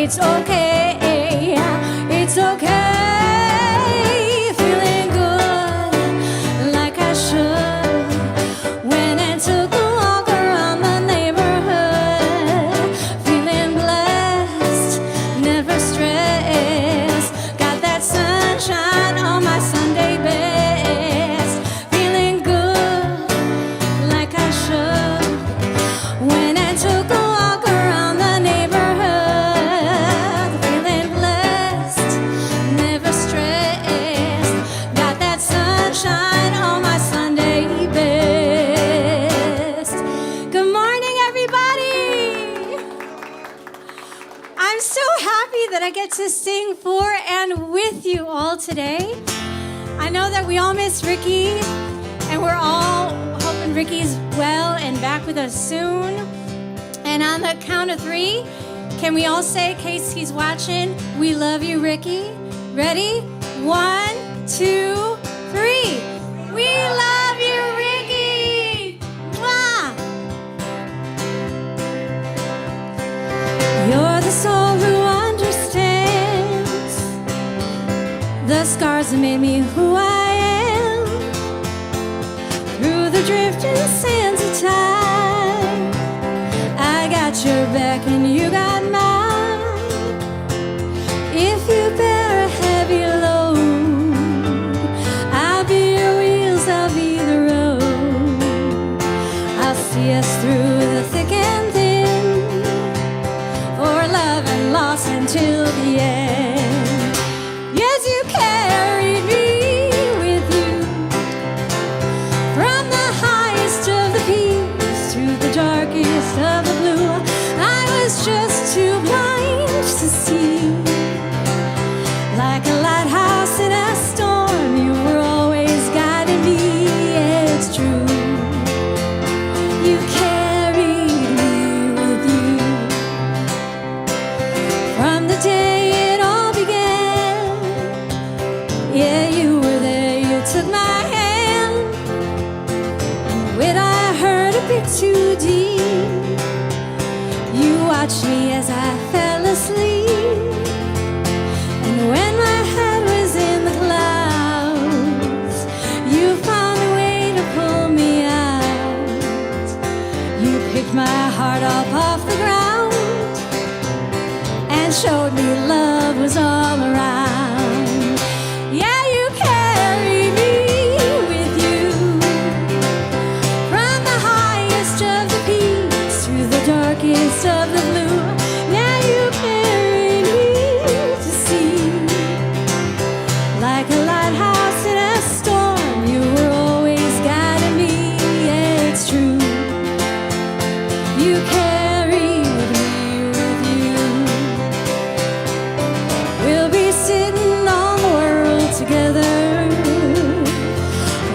It's okay, it's okay. Feeling good like I should. When I took a walk around the neighborhood. Feeling blessed, never stressed. Got that sunshine on my Sunday best. Feeling good like I should. When I took a walk around the neighborhood, feeling blessed, never stressed. Got that sunshine on my Sunday best. Good morning, everybody. I'm so happy that I get to sing for and with you all today. I know that we all miss Ricky, and we're all hoping Ricky's well and back with us soon. And on the count of 3, can we all say, in case he's watching, we love you, Ricky? Ready? 1, 2, 3. We love you, Ricky! Mwah! You're the soul who understands the scars that made me who I am. Through the drifting sands of time, I got your back and you got mine. If you bear a heavy load, I'll be your wheels, I'll be the road. I'll see us through the thick and thin, for love and loss until the end. Yes, you carried me with you, from the highest of the peaks to the darkest of the blue. I was just too blind to see. Like a lighthouse in a storm, you were always guiding me. It's true. You carried me with you from the day it all began. Yeah, you were there, you took my hand. And when I heard a bit too deep, you watched me as I fell asleep. And when my head was in the clouds, you found a way to pull me out. You picked my heart up off the ground and showed me love was all around. Yeah, you carried me with you, from the highest of the peaks to the darkest of the blue. Now you carried me to sea. Like a lighthouse in a storm, you were always guiding me. Yeah, it's true. You carried me with you. We'll be sitting on the world together,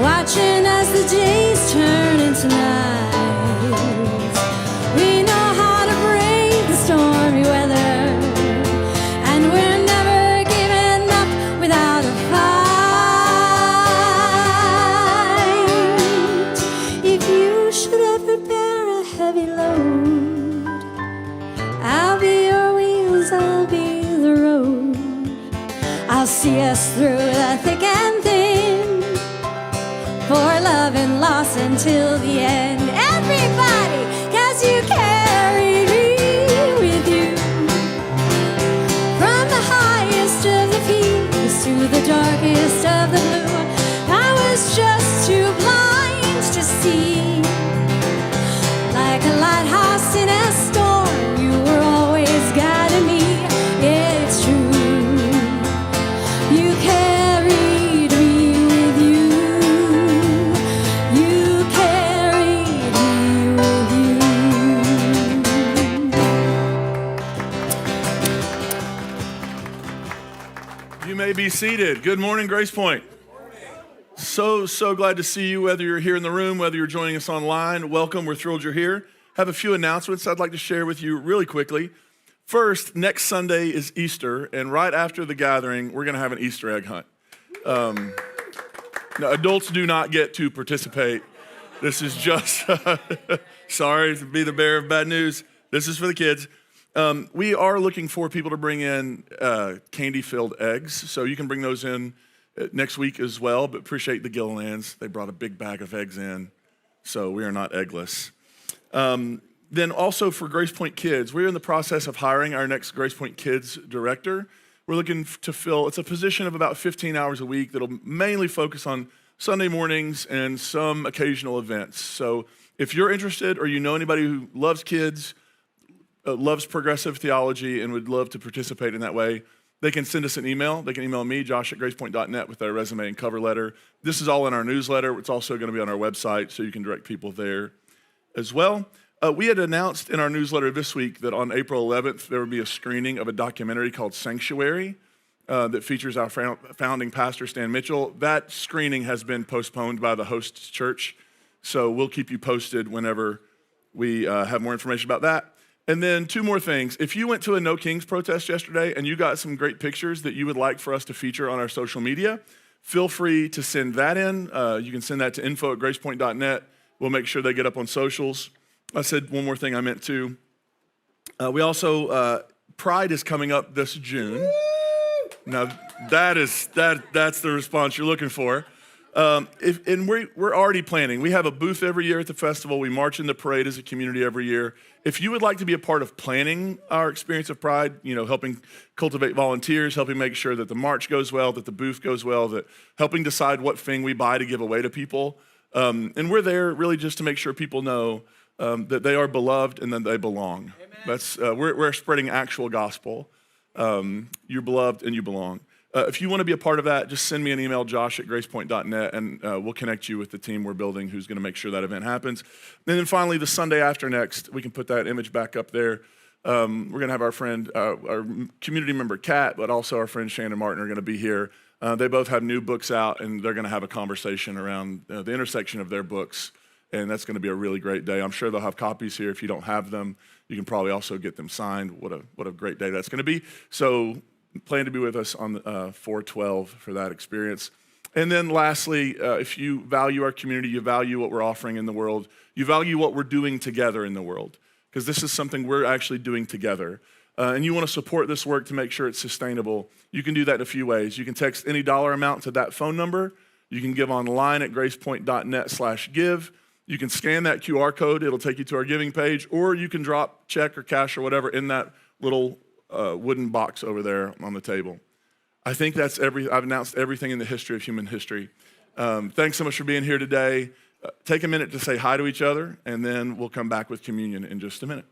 watching as the days turn into nights. We know how to brave the stormy weather, and we're never giving up without a fight. If you should ever bear a heavy load, I'll be your wheels, I'll be the road. I'll see us through the thick and thin, for love and loss until the end. Everybody, 'cause you carried me with you, from the highest of the peaks to the darkest of the blue. I was just too blind to see. Like a lighthouse in a storm, you were always guiding me. Yeah, it's true. You carried me with you. You carried me with you. You may be seated. Good morning, Grace Point. So glad to see you, whether you're here in the room, whether you're joining us online. Welcome. We're thrilled you're here. Have a few announcements I'd like to share with you really quickly. First, next Sunday is Easter, and right after the gathering, we're going to have an Easter egg hunt. Now, adults do not get to participate. This is just, sorry to be the bearer of bad news. This is for the kids. We are looking for people to bring in candy-filled eggs, so you can bring those in next week as well, but appreciate the Gillilands. They brought a big bag of eggs in, so we are not eggless. Then also for Grace Point Kids, we're in the process of hiring our next Grace Point Kids director. We're looking to fill, it's a position of about 15 hours a week that'll mainly focus on Sunday mornings and some occasional events. So if you're interested or you know anybody who loves kids, loves progressive theology, and would love to participate in that way, they can send us an email. They can email me, josh@gracepoint.net, with their resume and cover letter. This is all in our newsletter. It's also going to be on our website, so you can direct people there as well. We had announced in our newsletter this week that on April 11th, there would be a screening of a documentary called Sanctuary that features our founding pastor, Stan Mitchell. That screening has been postponed by the host church, so we'll keep you posted whenever we have more information about that. And then two more things. If you went to a No Kings protest yesterday and you got some great pictures that you would like for us to feature on our social media, feel free to send that in. You can send that to info@gracepoint.net. We'll make sure they get up on socials. I said one more thing I meant to. We also, Pride is coming up this June. Now, that's the response you're looking for. And we're already planning. We have a booth every year at the festival. We march in the parade as a community every year. If you would like to be a part of planning our experience of Pride, helping cultivate volunteers, helping make sure that the march goes well, that the booth goes well, that helping decide what thing we buy to give away to people. And we're there really just to make sure people know that they are beloved and that they belong. Amen. That's we're spreading actual gospel. You're beloved and you belong. If you want to be a part of that, just send me an email, josh@gracepoint.net, and we'll connect you with the team we're building who's going to make sure that event happens. And then finally, the Sunday after next, we can put that image back up there. We're going to have our friend, our community member, Kat, but also our friend Shannon Martin are going to be here. They both have new books out, and they're going to have a conversation around the intersection of their books. And that's going to be a really great day. I'm sure they'll have copies here. If you don't have them, you can probably also get them signed. What a great day that's going to be. So plan to be with us on 4/12 for that experience. And then lastly, if you value our community, you value what we're offering in the world, you value what we're doing together in the world, because this is something we're actually doing together. And you want to support this work to make sure it's sustainable, you can do that in a few ways. You can text any dollar amount to that phone number. You can give online at gracepoint.net/give. You can scan that QR code. It'll take you to our giving page, or you can drop check or cash or whatever in that little wooden box over there on the table. I think that's I've announced everything in the history of human history. Thanks so much for being here today. Take a minute to say hi to each other, and then we'll come back with communion in just a minute.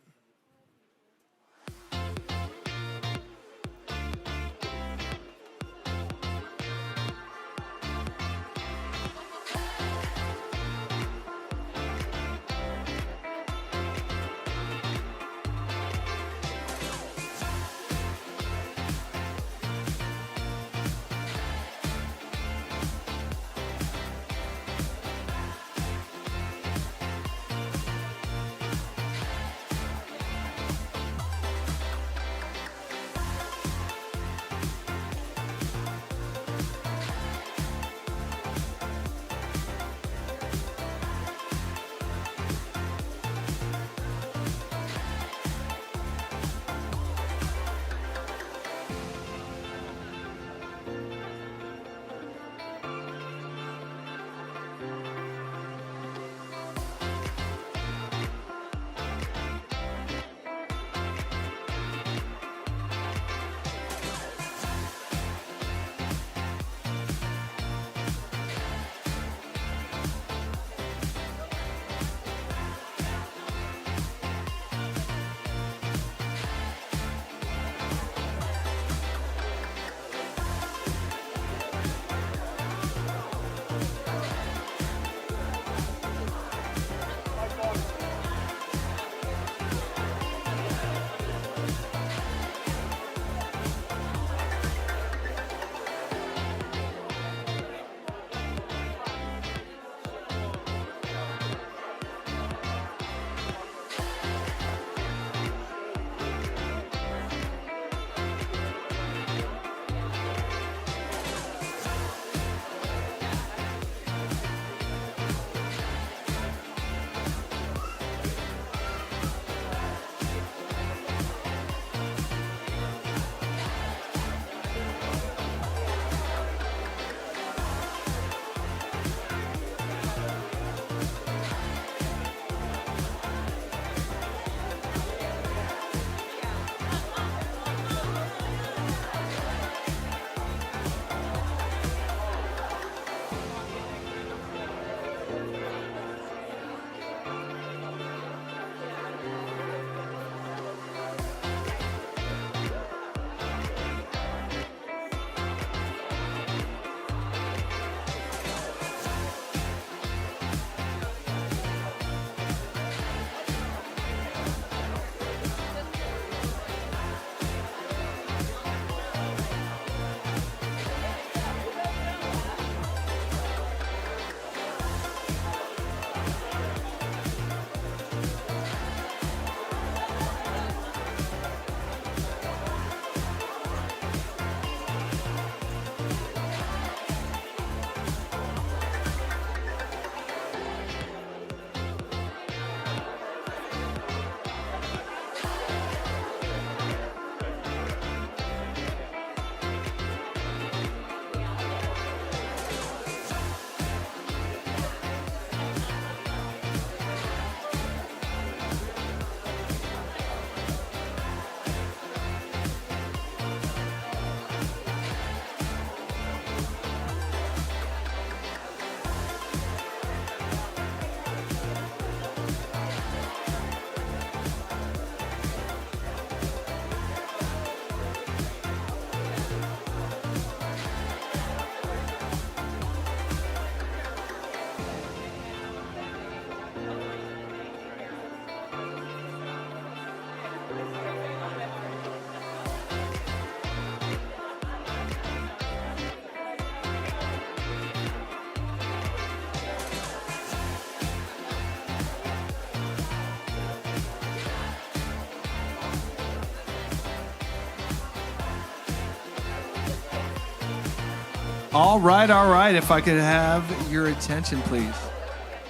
All right. If I could have your attention, please.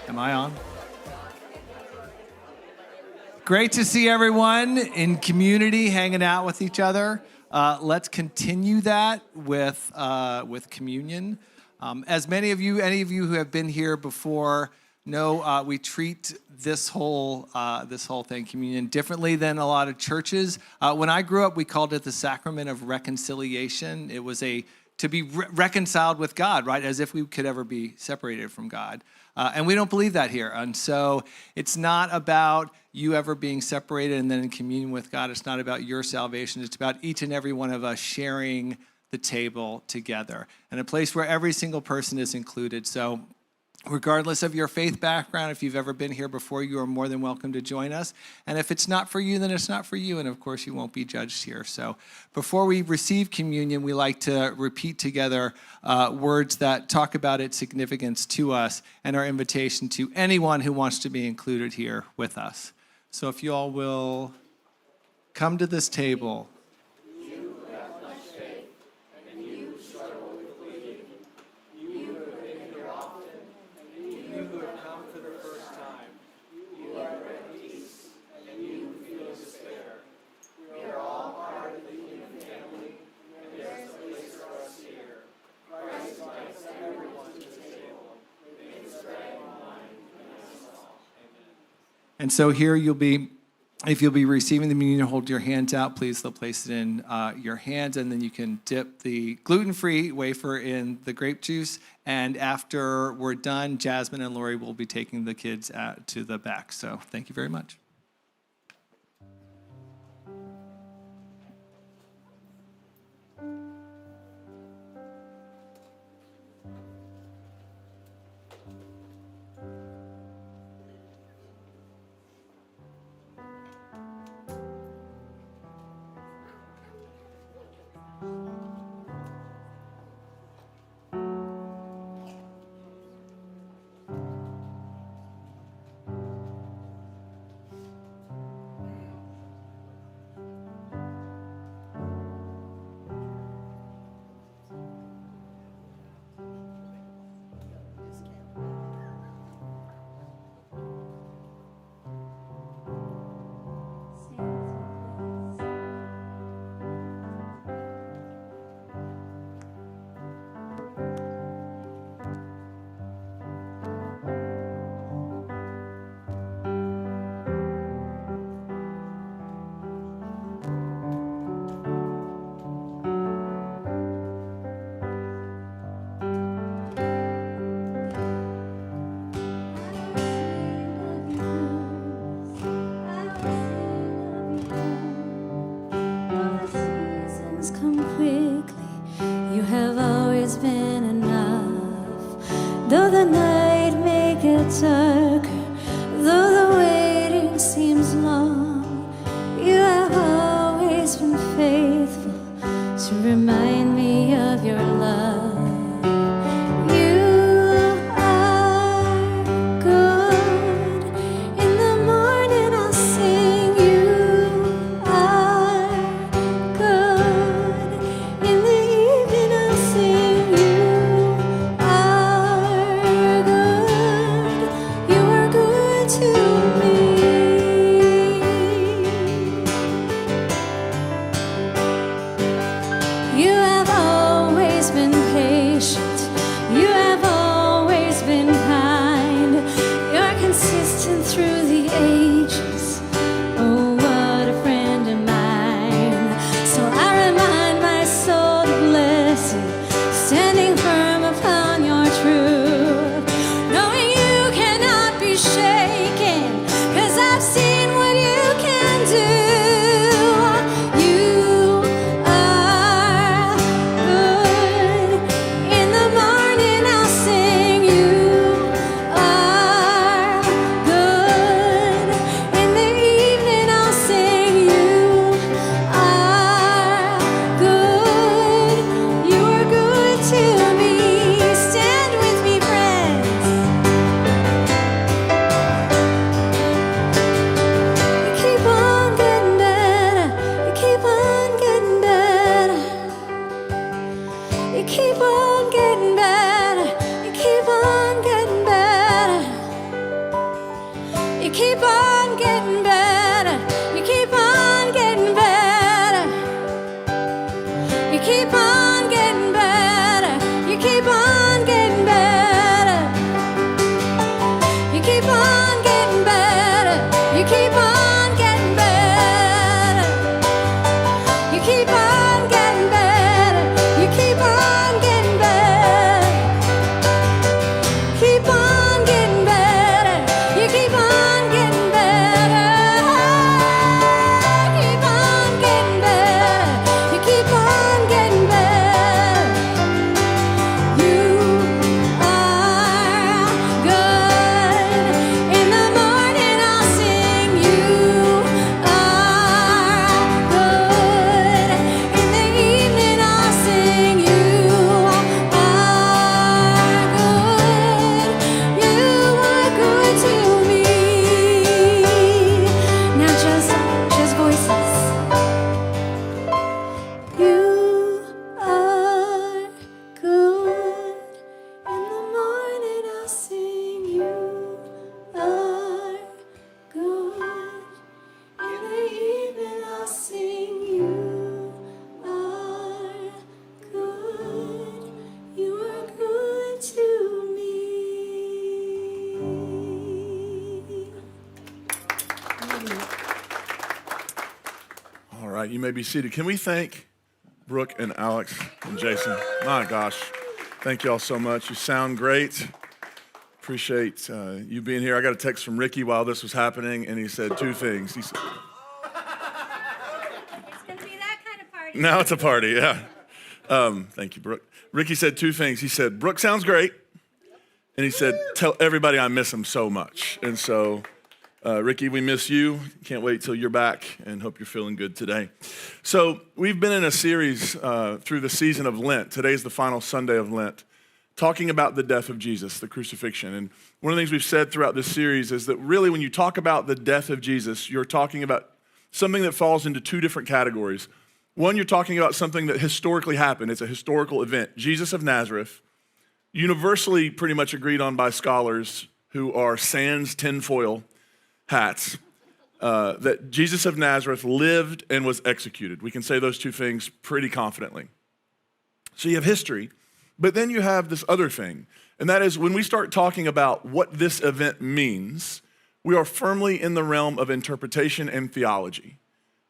Am I on? Great to see everyone in community hanging out with each other. Let's continue that with communion. As any of you who have been here before know, we treat this whole thing, communion, differently than a lot of churches. When I grew up, we called it the sacrament of reconciliation. It was to be reconciled with God, right? As if we could ever be separated from God. And we don't believe that here. And so it's not about you ever being separated and then in communion with God. It's not about your salvation. It's about each and every one of us sharing the table together and a place where every single person is included. So regardless of your faith background, if you've ever been here before, you are more than welcome to join us. And if it's not for you, then it's not for you. And of course, you won't be judged here. So before we receive communion, we like to repeat together words that talk about its significance to us and our invitation to anyone who wants to be included here with us. So if you all will come to this table. And so here if you'll be receiving the communion, hold your hands out, please. They'll place it in your hands, and then you can dip the gluten-free wafer in the grape juice. And after we're done, Jasmine and Lori will be taking the kids to the back. So thank you very much. Though the night may get darker, though the waiting seems long, you have always been faithful to remind me of your love. You are good. In the morning I'll sing. You are good. In the evening I'll sing. You are good. You are good to me. You have You may be seated. Can we thank Brooke and Alex and Jason? My gosh, thank you all so much. You sound great. Appreciate you being here. I got a text from Ricky while this was happening, and he said two things. He said, It's going to be that kind of party. now it's a party, yeah. Thank you, Brooke. Ricky said two things. He said, Brooke sounds great. And he said, tell everybody I miss him so much. And so, Ricky, we miss you. Can't wait till you're back and hope you're feeling good today. So we've been in a series through the season of Lent. Today's the final Sunday of Lent, talking about the death of Jesus, the crucifixion. And one of the things we've said throughout this series is that really when you talk about the death of Jesus, you're talking about something that falls into two different categories. One, you're talking about something that historically happened. It's a historical event. Jesus of Nazareth, universally pretty much agreed on by scholars who are sans tinfoil hats, that Jesus of Nazareth lived and was executed. We can say those two things pretty confidently. So you have history, but then you have this other thing, and that is when we start talking about what this event means, we are firmly in the realm of interpretation and theology,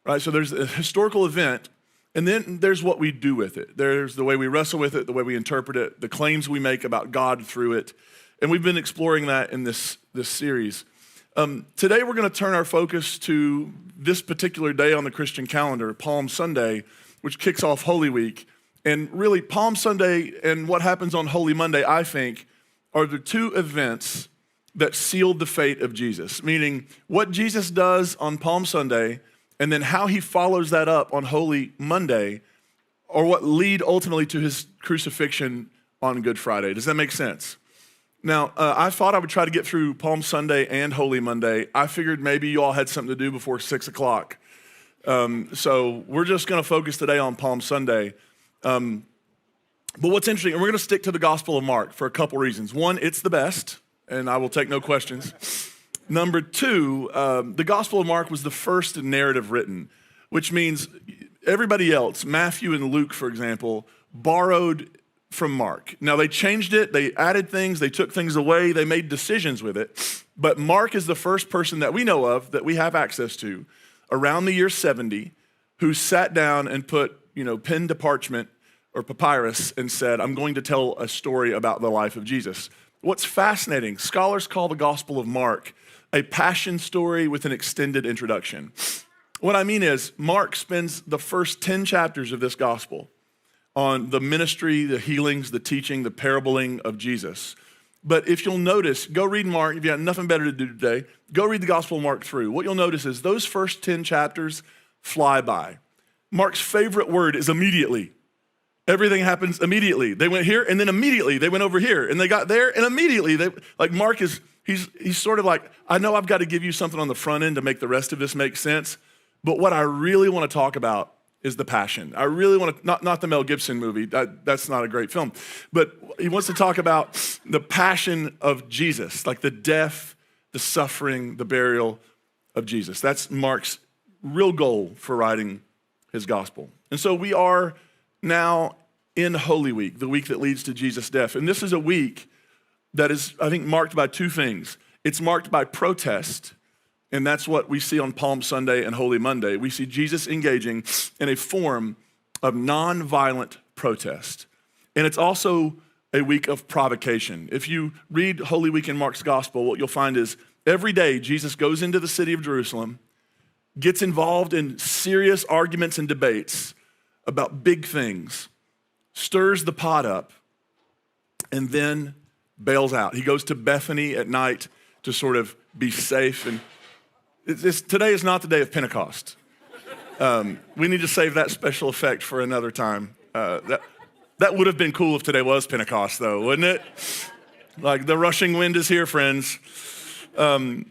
right? So there's a historical event, and then there's what we do with it. There's the way we wrestle with it, the way we interpret it, the claims we make about God through it, and we've been exploring that in this series. Today we're going to turn our focus to this particular day on the Christian calendar, Palm Sunday, which kicks off Holy Week. And really, Palm Sunday and what happens on Holy Monday, I think, are the two events that sealed the fate of Jesus, meaning what Jesus does on Palm Sunday and then how he follows that up on Holy Monday are what lead ultimately to his crucifixion on Good Friday. Does that make sense? Now, I thought I would try to get through Palm Sunday and Holy Monday. I figured maybe you all had something to do before 6 o'clock. So we're just going to focus today on Palm Sunday. But what's interesting, and we're going to stick to the Gospel of Mark for a couple reasons. One, it's the best, and I will take no questions. Number two, the Gospel of Mark was the first narrative written, which means everybody else, Matthew and Luke, for example, borrowed from Mark. Now, they changed it, they added things, they took things away, they made decisions with it, but Mark is the first person that we know of, that we have access to, around the year 70, who sat down and put, pen to parchment or papyrus and said, I'm going to tell a story about the life of Jesus. What's fascinating, scholars call the Gospel of Mark a passion story with an extended introduction. What I mean is, Mark spends the first 10 chapters of this gospel on the ministry, the healings, the teaching, the parabling of Jesus. But if you'll notice, go read Mark. If you have nothing better to do today, go read the Gospel of Mark through. What you'll notice is those first 10 chapters fly by. Mark's favorite word is immediately. Everything happens immediately. They went here, and then immediately they went over here, and they got there, and immediately Mark is, he's sort of like, I know I've got to give you something on the front end to make the rest of this make sense, but what I really want to talk about is the passion. I really want to, not the Mel Gibson movie, that's not a great film, but he wants to talk about the passion of Jesus, like the death, the suffering, the burial of Jesus. That's Mark's real goal for writing his gospel. And so we are now in Holy Week, the week that leads to Jesus' death. And this is a week that is, I think, marked by two things. It's marked by protest, and that's what we see on Palm Sunday and Holy Monday. We see Jesus engaging in a form of nonviolent protest. And it's also a week of provocation. If you read Holy Week in Mark's gospel, what you'll find is every day Jesus goes into the city of Jerusalem, gets involved in serious arguments and debates about big things, stirs the pot up, and then bails out. He goes to Bethany at night to sort of be safe. And today is not the day of Pentecost. We need to save that special effect for another time. That would have been cool if today was Pentecost, though, wouldn't it? Like the rushing wind is here, friends. And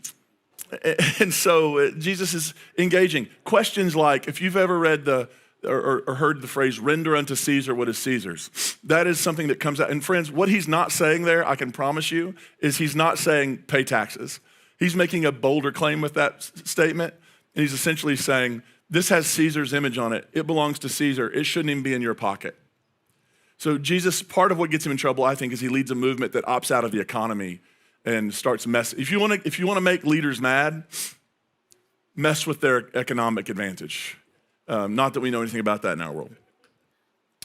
so Jesus is engaging. Questions like, if you've ever read or heard the phrase, render unto Caesar what is Caesar's, that is something that comes out. And friends, what he's not saying there, I can promise you, is he's not saying pay taxes. He's making a bolder claim with that statement. And he's essentially saying, this has Caesar's image on it. It belongs to Caesar. It shouldn't even be in your pocket. So Jesus, part of what gets him in trouble, I think, is he leads a movement that opts out of the economy and starts messing. If you want to make leaders mad, mess with their economic advantage. Not that we know anything about that in our world.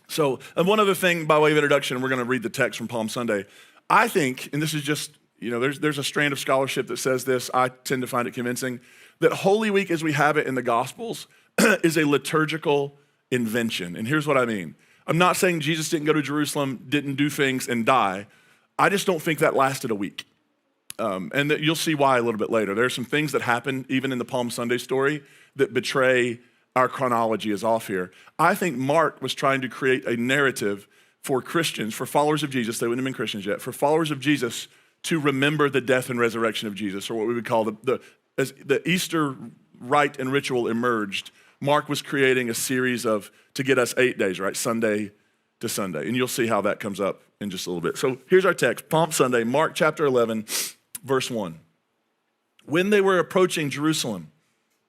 So, and one other thing by way of introduction, we're going to read the text from Palm Sunday. I think, and this is just, there's a strand of scholarship that says this. I tend to find it convincing that Holy Week as we have it in the Gospels is a liturgical invention. And here's what I mean. I'm not saying Jesus didn't go to Jerusalem, didn't do things and die. I just don't think that lasted a week. And that you'll see why a little bit later. There are some things that happen even in the Palm Sunday story that betray our chronology is off here. I think Mark was trying to create a narrative for Christians, for followers of Jesus, they wouldn't have been Christians yet, for followers of Jesus to remember the death and resurrection of Jesus, or what we would call as the Easter rite and ritual emerged. Mark was creating a series to get us 8 days, right? Sunday to Sunday. And you'll see how that comes up in just a little bit. So here's our text, Palm Sunday, Mark chapter 11, verse 1. When they were approaching Jerusalem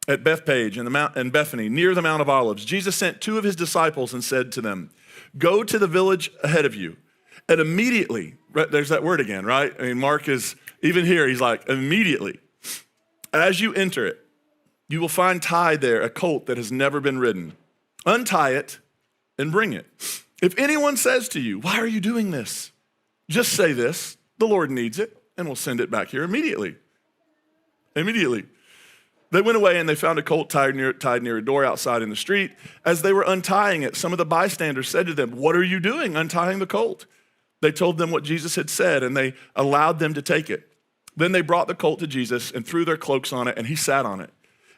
at Bethpage and Bethany, near the Mount of Olives, Jesus sent 2 of his disciples and said to them, "Go to the village ahead of you." And immediately, right, there's that word again, right? I mean, Mark is, even here, he's like, immediately, as you enter it, you will find tied there a colt that has never been ridden. Untie it and bring it. If anyone says to you, "Why are you doing this?" just say this, "The Lord needs it," and we'll send it back here immediately. Immediately. They went away and they found a colt tied near a door outside in the street. As they were untying it, some of the bystanders said to them, "What are you doing untying the colt?" They told them what Jesus had said, and they allowed them to take it. Then they brought the colt to Jesus and threw their cloaks on it, and he sat on it.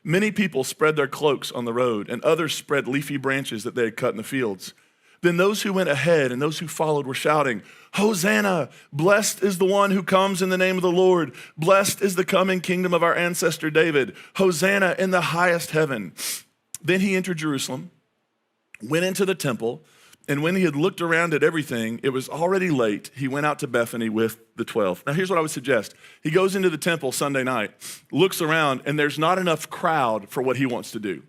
Many people spread their cloaks on the road, and others spread leafy branches that they had cut in the fields. Then those who went ahead and those who followed were shouting, "Hosanna! Blessed is the one who comes in the name of the Lord. Blessed is the coming kingdom of our ancestor David. Hosanna in the highest heaven." Then he entered Jerusalem, went into the temple, and when he had looked around at everything, it was already late. He went out to Bethany with the 12. Now here's what I would suggest. He goes into the temple Sunday night, looks around, and there's not enough crowd for what he wants to do.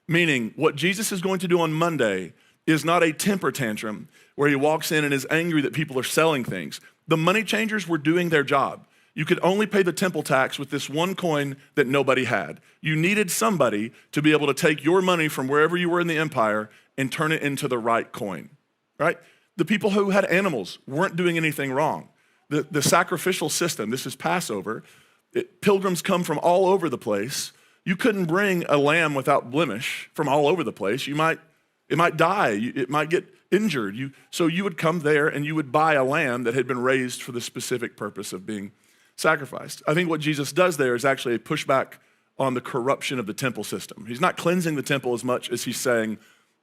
Meaning, what Jesus is going to do on Monday is not a temper tantrum where he walks in and is angry that people are selling things. The money changers were doing their job. You could only pay the temple tax with this one coin that nobody had. You needed somebody to be able to take your money from wherever you were in the empire and turn it into the right coin, right? The people who had animals weren't doing anything wrong. The sacrificial system, this is Passover, pilgrims come from all over the place. You couldn't bring a lamb without blemish from all over the place. It might die, it might get injured. So you would come there and you would buy a lamb that had been raised for the specific purpose of being sacrificed. I think what Jesus does there is actually a pushback on the corruption of the temple system. He's not cleansing the temple as much as he's saying,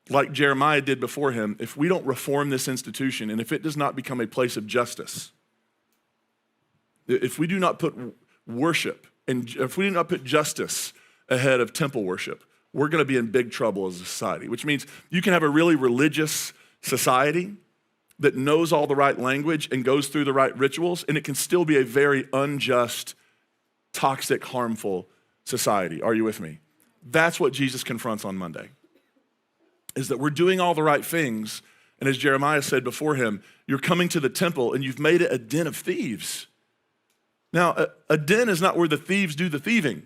like Jeremiah did before him, if we don't reform this institution and if it does not become a place of justice, if we do not put worship and if we do not put justice ahead of temple worship, we're going to be in big trouble as a society, which means you can have a really religious society that knows all the right language and goes through the right rituals, and it can still be a very unjust, toxic, harmful society. Are you with me? That's what Jesus confronts on Monday, is that we're doing all the right things, and as Jeremiah said before him, you're coming to the temple and you've made it a den of thieves. Now, a den is not where the thieves do the thieving.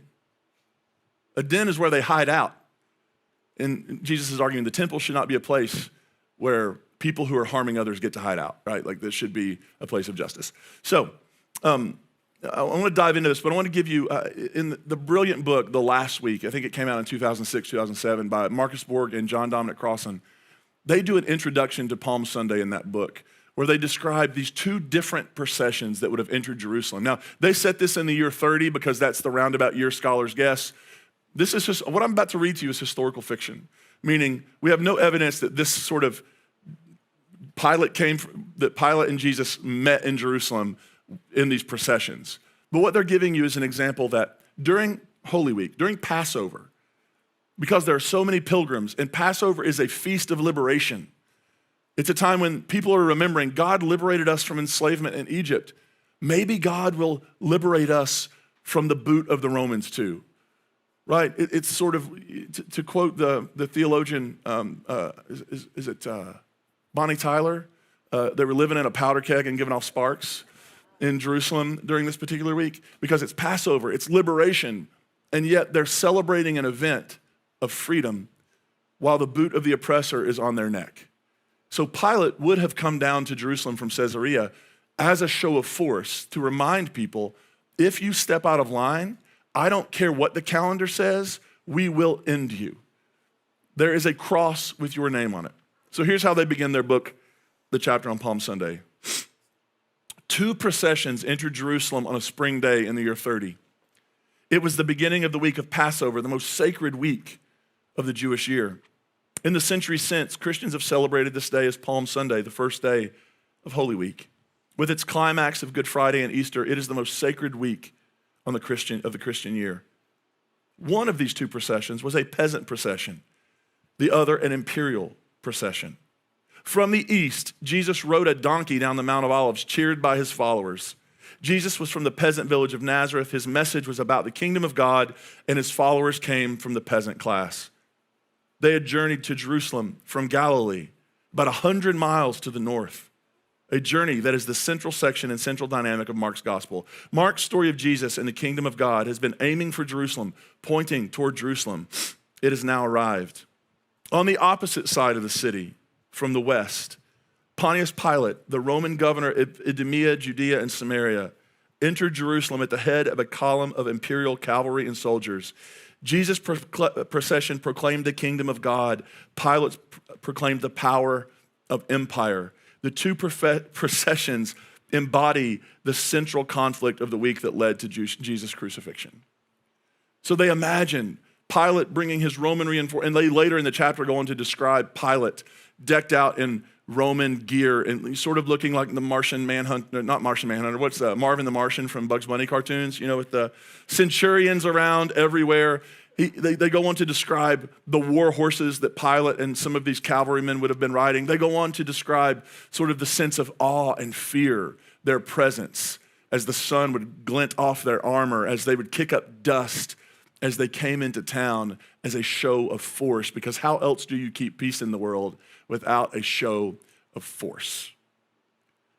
A den is where they hide out. And Jesus is arguing the temple should not be a place where people who are harming others get to hide out, right? Like this should be a place of justice. So I want to dive into this, but I want to give you, in the brilliant book, The Last Week, I think it came out in 2006, 2007, by Marcus Borg and John Dominic Crossan. They do an introduction to Palm Sunday in that book, where they describe these 2 different processions that would have entered Jerusalem. Now, they set this in the year 30 because that's the roundabout year scholars guess. This is just, what I'm about to read to you is historical fiction, meaning we have no evidence that this sort of Pilate and Jesus met in Jerusalem in these processions. But what they're giving you is an example that during Holy Week, during Passover, because there are so many pilgrims, and Passover is a feast of liberation. It's a time when people are remembering God liberated us from enslavement in Egypt. Maybe God will liberate us from the boot of the Romans too. Right? It's sort of, to quote the theologian, is it Bonnie Tyler? They were living in a powder keg and giving off sparks in Jerusalem during this particular week because it's Passover, it's liberation, and yet they're celebrating an event of freedom while the boot of the oppressor is on their neck. So Pilate would have come down to Jerusalem from Caesarea as a show of force to remind people, if you step out of line, I don't care what the calendar says, we will end you. There is a cross with your name on it. So here's how they begin their book, the chapter on Palm Sunday. 2 processions entered Jerusalem on a spring day in the year 30. It was the beginning of the week of Passover, the most sacred week of the Jewish year. In the centuries since, Christians have celebrated this day as Palm Sunday, the first day of Holy Week. With its climax of Good Friday and Easter, it is the most sacred week of the Christian year. One of these 2 processions was a peasant procession, the other an imperial procession. From the east, Jesus rode a donkey down the Mount of Olives, cheered by his followers. Jesus was from the peasant village of Nazareth. His message was about the kingdom of God, and his followers came from the peasant class. They had journeyed to Jerusalem from Galilee, about 100 miles to the north, a journey that is the central section and central dynamic of Mark's gospel. Mark's story of Jesus and the kingdom of God has been aiming for Jerusalem, pointing toward Jerusalem. It has now arrived. On the opposite side of the city, from the west, Pontius Pilate, the Roman governor of Idumea, Judea, and Samaria, entered Jerusalem at the head of a column of imperial cavalry and soldiers. Jesus' procession proclaimed the kingdom of God. Pilate proclaimed the power of empire. The 2 processions embody the central conflict of the week that led to Jesus' crucifixion. So they imagine Pilate bringing his Roman reinforcements, and they later in the chapter go on to describe Pilate decked out in Roman gear and sort of looking like the Martian Manhunter, not Martian Manhunter, what's Marvin the Martian from Bugs Bunny cartoons, with the centurions around everywhere. They go on to describe the war horses that Pilate and some of these cavalrymen would have been riding. They go on to describe sort of the sense of awe and fear, their presence, as the sun would glint off their armor, as they would kick up dust as they came into town as a show of force, because how else do you keep peace in the world without a show of force?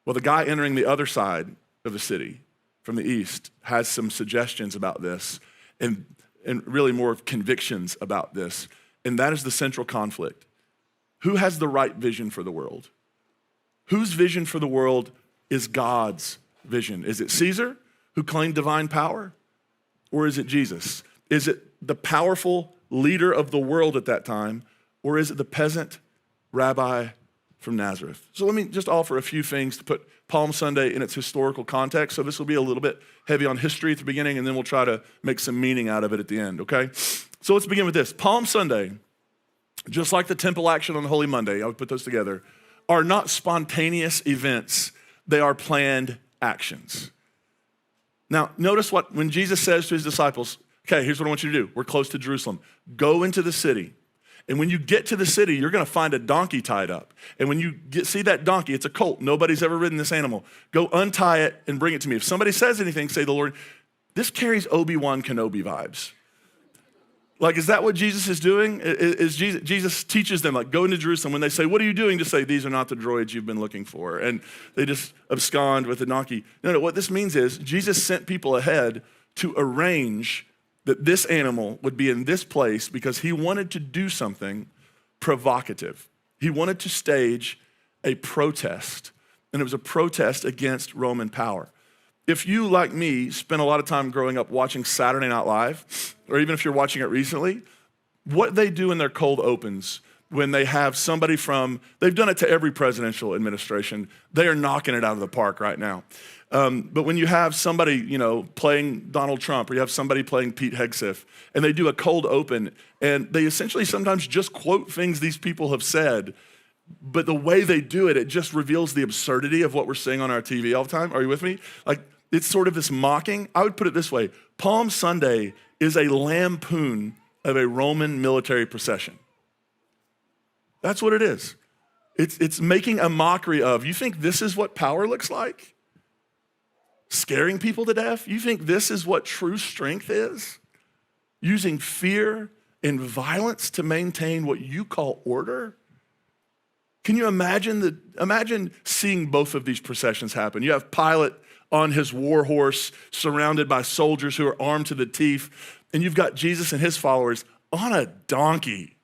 Well, the guy entering the other side of the city from the east has some suggestions about this and really more convictions about this, and that is the central conflict. Who has the right vision for the world? Whose vision for the world is God's vision? Is it Caesar, who claimed divine power, or is it Jesus? Is it the powerful leader of the world at that time, or is it the peasant rabbi from Nazareth? So let me just offer a few things to put Palm Sunday in its historical context. So this will be a little bit heavy on history at the beginning, and then we'll try to make some meaning out of it at the end, okay? So let's begin with this. Palm Sunday, just like the temple action on Holy Monday, I would put those together, are not spontaneous events. They are planned actions. Now, notice when Jesus says to his disciples, okay, here's what I want you to do. We're close to Jerusalem. Go into the city. And when you get to the city, you're going to find a donkey tied up. And when you see that donkey, it's a colt. Nobody's ever ridden this animal. Go untie it and bring it to me. If somebody says anything, say the Lord, this carries Obi-Wan Kenobi vibes. Like, is that what Jesus is doing? Jesus teaches them, like, go into Jerusalem. When they say, what are you doing? To say, these are not the droids you've been looking for. And they just abscond with the donkey. No, what this means is Jesus sent people ahead to arrange that this animal would be in this place because he wanted to do something provocative. He wanted to stage a protest, and it was a protest against Roman power. If you, like me, spent a lot of time growing up watching Saturday Night Live, or even if you're watching it recently, what they do in their cold opens when they have somebody they've done it to every presidential administration, they are knocking it out of the park right now. But when you have somebody, playing Donald Trump, or you have somebody playing Pete Hegseth, and they do a cold open, and they essentially sometimes just quote things these people have said, but the way they do it, it just reveals the absurdity of what we're seeing on our TV all the time. Are you with me? Like, it's sort of this mocking. I would put it this way. Palm Sunday is a lampoon of a Roman military procession. That's what it is. It's making a mockery of, you think this is what power looks like? Scaring people to death? You think this is what true strength is? Using fear and violence to maintain what you call order? Can you imagine seeing both of these processions happen? You have Pilate on his war horse, surrounded by soldiers who are armed to the teeth, and you've got Jesus and his followers on a donkey.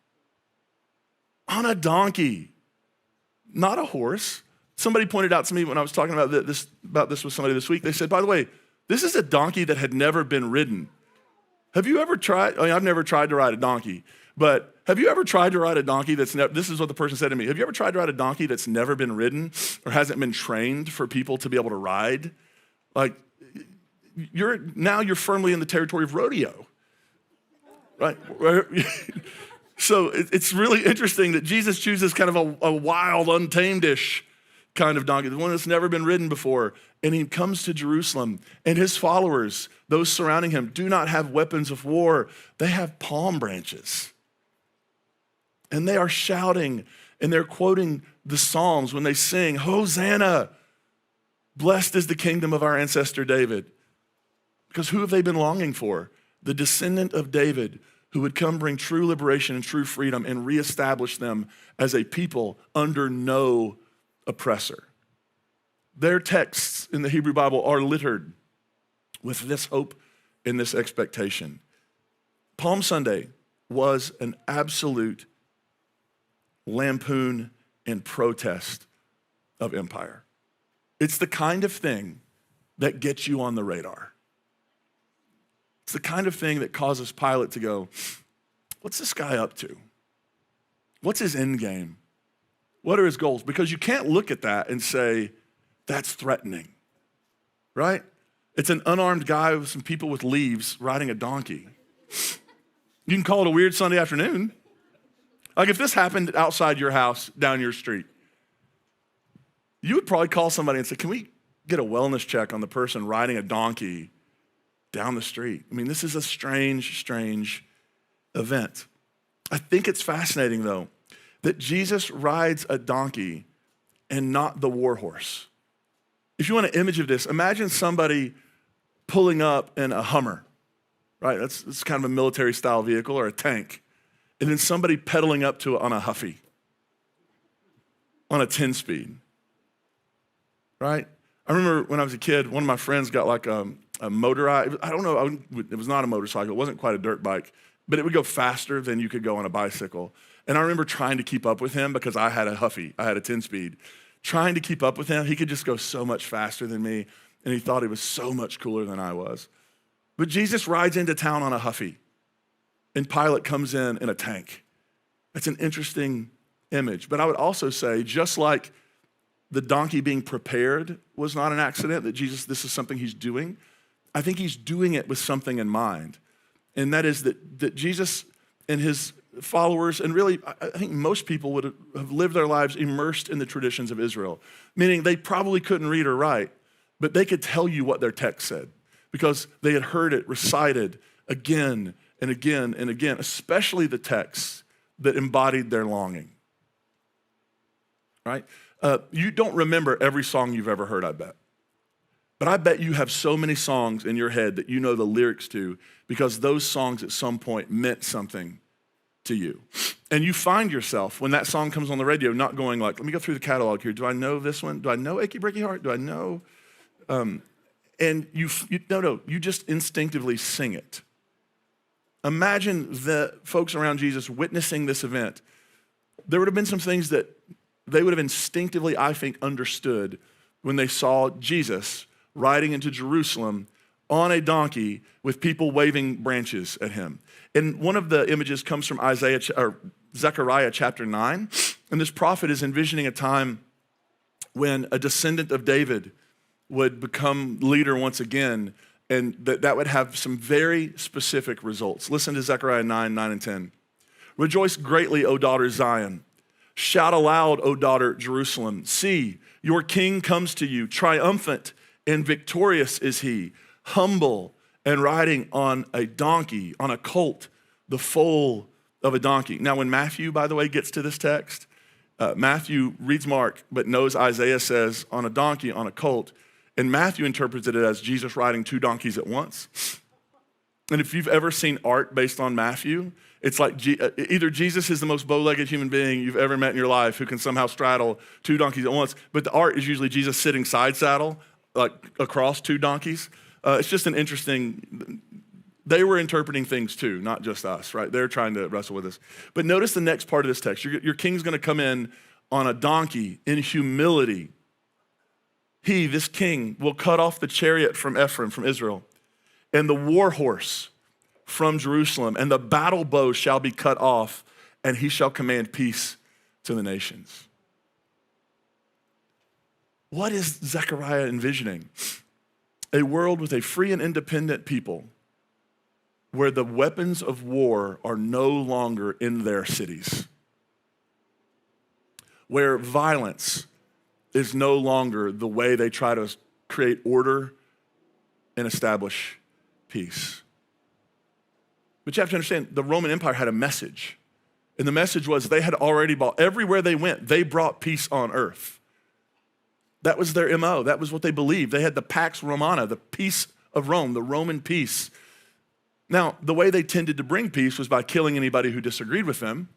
on a donkey, not a horse. Somebody pointed out to me when I was talking about this with somebody this week, they said, by the way, this is a donkey that had never been ridden. Have you ever tried, I've never tried to ride a donkey, but have you ever tried to ride a donkey this is what the person said to me, have you ever tried to ride a donkey that's never been ridden or hasn't been trained for people to be able to ride? Like, you're firmly in the territory of rodeo, right? So it's really interesting that Jesus chooses kind of a wild, untamed-ish kind of donkey, the one that's never been ridden before. And he comes to Jerusalem, and his followers, those surrounding him, do not have weapons of war. They have palm branches. And they are shouting, and they're quoting the Psalms when they sing, Hosanna, blessed is the kingdom of our ancestor David. Because who have they been longing for? The descendant of David, who would come bring true liberation and true freedom and reestablish them as a people under no oppressor. Their texts in the Hebrew Bible are littered with this hope and this expectation. Palm Sunday was an absolute lampoon and protest of empire. It's the kind of thing that gets you on the radar. It's the kind of thing that causes Pilate to go, what's this guy up to? What's his end game? What are his goals? Because you can't look at that and say, that's threatening, right? It's an unarmed guy with some people with leaves riding a donkey. You can call it a weird Sunday afternoon. Like if this happened outside your house, down your street, you would probably call somebody and say, can we get a wellness check on the person riding a donkey down the street? I mean, this is a strange, strange event. I think it's fascinating, though, that Jesus rides a donkey and not the war horse. If you want an image of this, imagine somebody pulling up in a Hummer, right? That's kind of a military style vehicle or a tank. And then somebody pedaling up to it on a Huffy, on a 10-speed, right? I remember when I was a kid, one of my friends got like a motorized, I don't know, it was not a motorcycle, it wasn't quite a dirt bike, but it would go faster than you could go on a bicycle. And I remember trying to keep up with him because I had a Huffy, I had a 10-speed. Trying to keep up with him, he could just go so much faster than me, and he thought he was so much cooler than I was. But Jesus rides into town on a Huffy, and Pilate comes in a tank. That's an interesting image. But I would also say, just like the donkey being prepared was not an accident, that Jesus, this is something he's doing, I think he's doing it with something in mind. And that is that Jesus and his followers, and really, I think most people would have lived their lives immersed in the traditions of Israel, meaning they probably couldn't read or write, but they could tell you what their text said because they had heard it recited again and again and again, especially the texts that embodied their longing, right? You don't remember every song you've ever heard, I bet. But I bet you have so many songs in your head that you know the lyrics to because those songs at some point meant something to you. And you find yourself, when that song comes on the radio, not going like, let me go through the catalog here. Do I know this one? Do I know Achy Breaky Heart? Do I know? And you just instinctively sing it. Imagine the folks around Jesus witnessing this event. There would have been some things that they would have instinctively, I think, understood when they saw Jesus riding into Jerusalem on a donkey with people waving branches at him. And one of the images comes from Zechariah chapter 9. And this prophet is envisioning a time when a descendant of David would become leader once again, and that would have some very specific results. Listen to Zechariah 9 and 10. Rejoice greatly, O daughter Zion. Shout aloud, O daughter Jerusalem. See, your king comes to you, triumphant and victorious is he, humble and riding on a donkey, on a colt, the foal of a donkey. Now, when Matthew, by the way, gets to this text, Matthew reads Mark, but knows Isaiah says on a donkey, on a colt, and Matthew interprets it as Jesus riding two donkeys at once. And if you've ever seen art based on Matthew, it's like either Jesus is the most bow-legged human being you've ever met in your life who can somehow straddle two donkeys at once, but the art is usually Jesus sitting side saddle, like across two donkeys. It's just an interesting They were interpreting things too, not just us, right? They're trying to wrestle with us. But notice the next part of this text. Your king's going to come in on a donkey in humility. He, this king, will cut off the chariot from Ephraim, from Israel, and the war horse from Jerusalem, and the battle bow shall be cut off, and he shall command peace to the nations. What is Zechariah envisioning? A world with a free and independent people where the weapons of war are no longer in their cities, where violence is no longer the way they try to create order and establish peace. But you have to understand, the Roman Empire had a message. And the message was they had already everywhere they went, they brought peace on earth. That was their MO. That was what they believed. They had the Pax Romana, the peace of Rome, the Roman peace. Now, the way they tended to bring peace was by killing anybody who disagreed with them.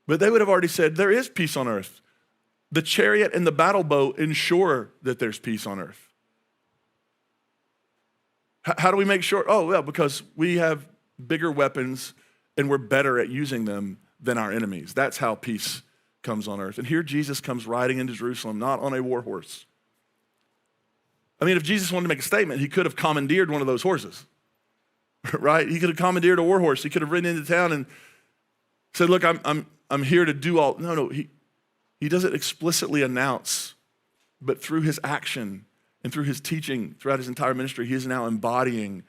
But they would have already said, there is peace on earth. The chariot and the battle bow ensure that there's peace on earth. How do we make sure? Oh, well, because we have bigger weapons and we're better at using them than our enemies. That's how peace comes on earth. And here Jesus comes riding into Jerusalem, not on a war horse. I mean, if Jesus wanted to make a statement, he could have commandeered one of those horses, right? He could have commandeered a war horse. He could have ridden into town and said, look, I'm here to do all. No, he doesn't explicitly announce, but through his action and through his teaching throughout his entire ministry, he is now embodying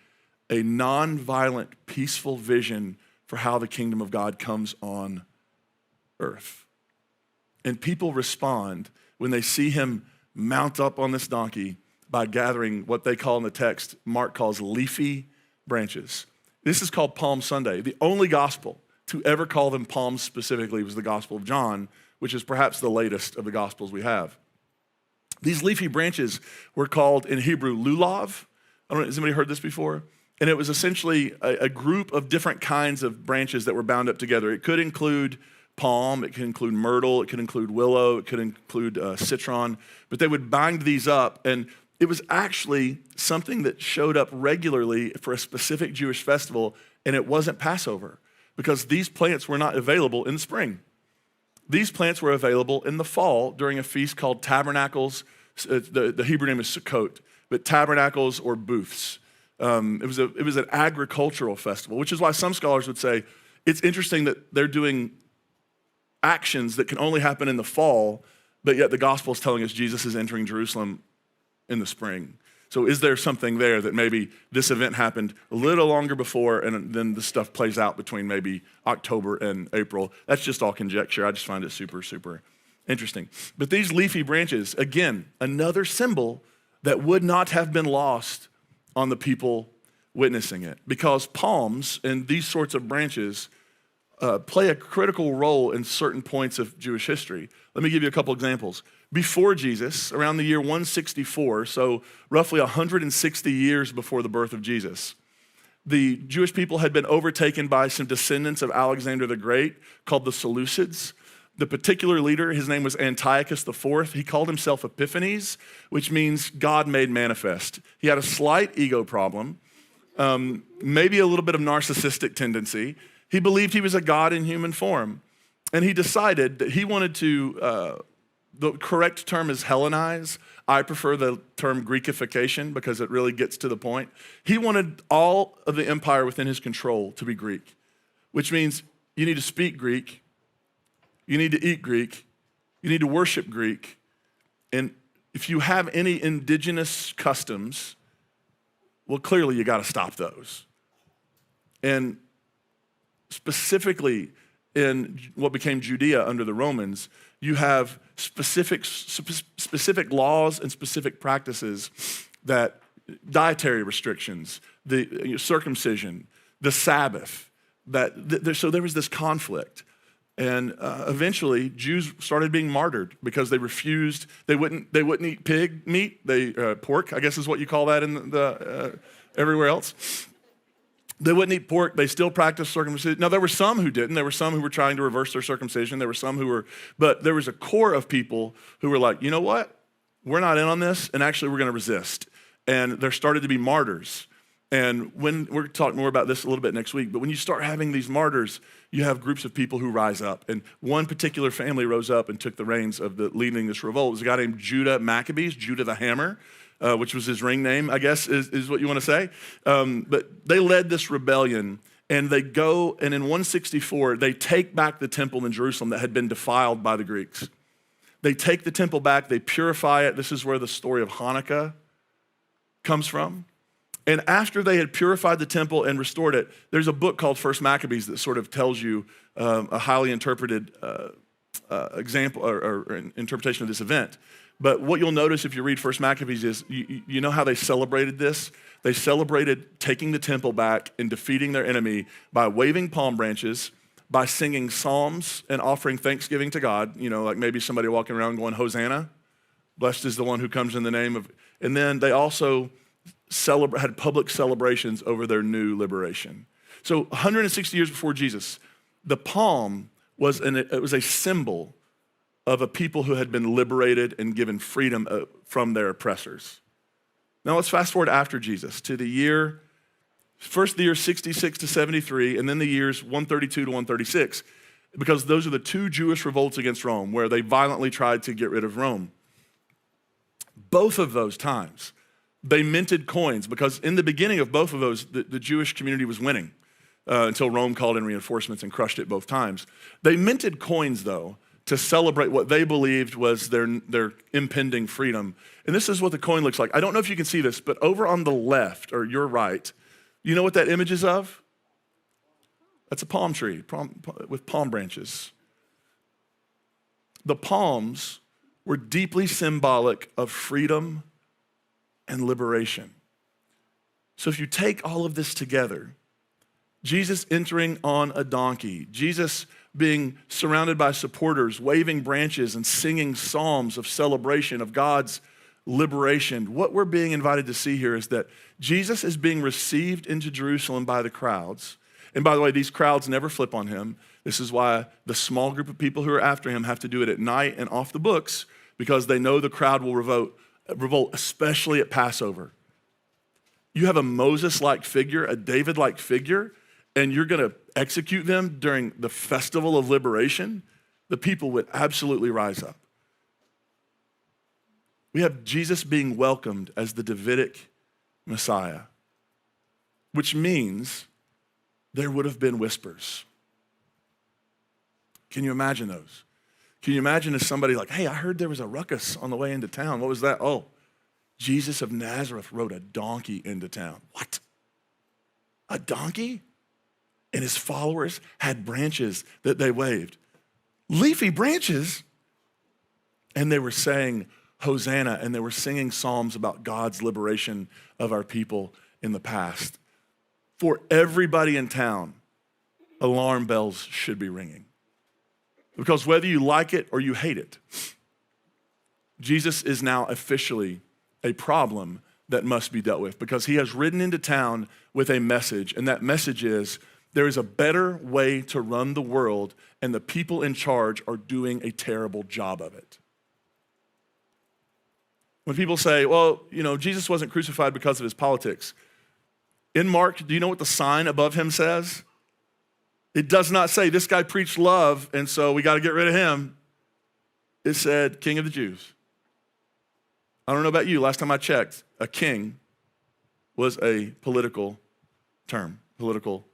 a nonviolent, peaceful vision for how the kingdom of God comes on earth. And people respond when they see him mount up on this donkey by gathering what they call in the text, Mark calls leafy branches. This is called Palm Sunday. The only gospel to ever call them palms specifically was the Gospel of John, which is perhaps the latest of the gospels we have. These leafy branches were called in Hebrew lulav. I don't know, has anybody heard this before? And it was essentially a group of different kinds of branches that were bound up together. It could include palm, it could include myrtle, it could include willow, it could include citron, but they would bind these up, and it was actually something that showed up regularly for a specific Jewish festival, and it wasn't Passover, because these plants were not available in the spring. These plants were available in the fall during a feast called Tabernacles. The Hebrew name is Sukkot, but Tabernacles or Booths. It was an agricultural festival, which is why some scholars would say it's interesting that they're doing actions that can only happen in the fall, but yet the gospel is telling us Jesus is entering Jerusalem in the spring. So is there something there that maybe this event happened a little longer before and then the stuff plays out between maybe October and April? That's just all conjecture. I just find it super, super interesting. But these leafy branches, again, another symbol that would not have been lost on the people witnessing it, because palms and these sorts of branches play a critical role in certain points of Jewish history. Let me give you a couple examples. Before Jesus, around the year 164, so roughly 160 years before the birth of Jesus, the Jewish people had been overtaken by some descendants of Alexander the Great called the Seleucids. The particular leader, his name was Antiochus IV. He called himself Epiphanes, which means God made manifest. He had a slight ego problem, maybe a little bit of narcissistic tendency. He believed he was a God in human form. And he decided that he wanted to, the correct term is Hellenize. I prefer the term Greekification because it really gets to the point. He wanted all of the empire within his control to be Greek, which means you need to speak Greek, you need to eat Greek, you need to worship Greek, and if you have any indigenous customs, well, clearly you got to stop those. And specifically in what became Judea under the Romans, you have specific laws and specific practices that dietary restrictions, the circumcision, the Sabbath, so there was this conflict. And eventually, Jews started being martyred because they refused. They wouldn't eat pig meat. Pork, I guess, is what you call that in the everywhere else. They wouldn't eat pork. They still practiced circumcision. Now, there were some who didn't. There were some who were trying to reverse their circumcision. There were some who were, but there was a core of people who were like, you know what? We're not in on this, and actually, we're going to resist. And there started to be martyrs. And when we're going to talk more about this a little bit next week, but when you start having these martyrs, you have groups of people who rise up. And one particular family rose up and took the reins of leading this revolt. It was a guy named Judah Maccabees, Judah the Hammer, which was his ring name, I guess, is what you want to say. But they led this rebellion, and they go, and in 164, they take back the temple in Jerusalem that had been defiled by the Greeks. They take the temple back, they purify it. This is where the story of Hanukkah comes from. And after they had purified the temple and restored it, there's a book called First Maccabees that sort of tells you a highly interpreted example or interpretation of this event. But what you'll notice if you read First Maccabees is, you know how they celebrated this? They celebrated taking the temple back and defeating their enemy by waving palm branches, by singing psalms and offering thanksgiving to God. You know, like maybe somebody walking around going, Hosanna, blessed is the one who comes in the name of. And then they also had public celebrations over their new liberation. So 160 years before Jesus, the palm was a symbol of a people who had been liberated and given freedom from their oppressors. Now let's fast forward after Jesus to the year 66 to 73, and then the years 132 to 136, because those are the two Jewish revolts against Rome where they violently tried to get rid of Rome. Both of those times, they minted coins, because in the beginning of both of those, the Jewish community was winning until Rome called in reinforcements and crushed it both times. They minted coins, though, to celebrate what they believed was their impending freedom. And this is what the coin looks like. I don't know if you can see this, but over on the left, or your right, you know what that image is of? That's a palm tree with palm branches. The palms were deeply symbolic of freedom and liberation. So if you take all of this together, Jesus entering on a donkey, Jesus being surrounded by supporters, waving branches and singing psalms of celebration of God's liberation, what we're being invited to see here is that Jesus is being received into Jerusalem by the crowds. And by the way, these crowds never flip on him. This is why the small group of people who are after him have to do it at night and off the books, because they know the crowd will revolt, especially at Passover. You have a Moses-like figure, a David-like figure, and you're going to execute them during the festival of liberation. The people would absolutely rise up. We have Jesus being welcomed as the Davidic Messiah, which means there would have been whispers. Can you imagine those? Can you imagine if somebody like, hey, I heard there was a ruckus on the way into town. What was that? Oh, Jesus of Nazareth rode a donkey into town. What? A donkey? And his followers had branches that they waved. Leafy branches? And they were saying, Hosanna, and they were singing psalms about God's liberation of our people in the past. For everybody in town, alarm bells should be ringing. Because whether you like it or you hate it, Jesus is now officially a problem that must be dealt with, because he has ridden into town with a message, and that message is there is a better way to run the world, and the people in charge are doing a terrible job of it. When people say, well, you know, Jesus wasn't crucified because of his politics. In Mark, do you know what the sign above him says? It does not say, this guy preached love, and so we got to get rid of him. It said, King of the Jews. I don't know about you, last time I checked, a king was a political term, political